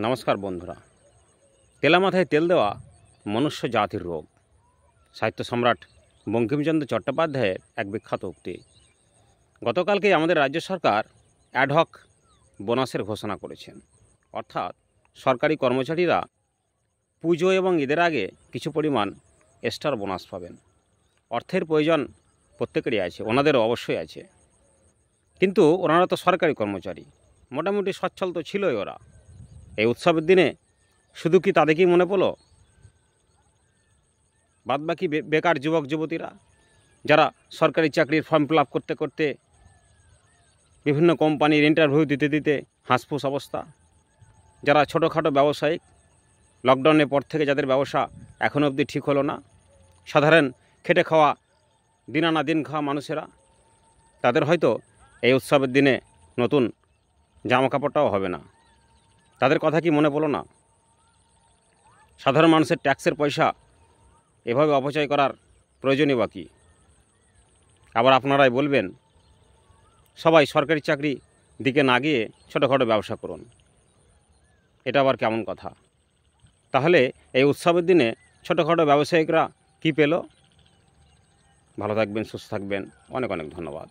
নমস্কার বন্ধুরা। তেলা মাথায় তেল দেওয়া মনুষ্য জাতির রোগ, সাহিত্য সম্রাট বঙ্কিমচন্দ্র চট্টোপাধ্যায়ের এক বিখ্যাত উক্তি। গতকালকেই আমাদের রাজ্য সরকার অ্যাডহক বোনাসের ঘোষণা করেছেন। অর্থাৎ সরকারি কর্মচারীরা পুজো এবং ঈদের আগে কিছু পরিমাণ এক্সট্রা বোনাস পাবেন। অর্থের প্রয়োজন প্রত্যেকেরই আছে, ওনাদেরও অবশ্যই আছে, কিন্তু ওনারা তো সরকারি কর্মচারী, মোটামুটি সচ্ছল তো ছিলই ওরা। এই উৎসবের দিনে শুধু কি তাদেরকেই মনে পড়লো? বাদবাকি বেকার যুবক যুবতীরা যারা সরকারি চাকরির ফর্ম ফিল আপ করতে করতে বিভিন্ন কোম্পানির ইন্টারভিউ দিতে দিতে হাঁসফুস অবস্থা, যারা ছোটোখাটো ব্যবসায়িক, লকডাউনের পর থেকে যাদের ব্যবসা এখনও অবধি ঠিক হলো না, সাধারণ খেটে খাওয়া দিন আনা দিন খাওয়া মানুষেরা, তাদের হয়তো এই উৎসবের দিনে নতুন জামা কাপড়টাও হবে না। তাদের কথা কি মনে পড়লো না? সাধারণ মানুষের ট্যাক্সের পয়সা এভাবে অপচয় করার প্রয়োজনই বা কী? আবার আপনারাই বলবেন সবাই সরকারি চাকরি দিকে না গিয়ে ছোটোখাটো ব্যবসা করুন। এটা আবার কেমন কথা? তাহলে এই উৎসবের দিনে ছোটোখাটো ব্যবসায়িকরা কী পেল? ভালো থাকবেন, সুস্থ থাকবেন। অনেক অনেক ধন্যবাদ।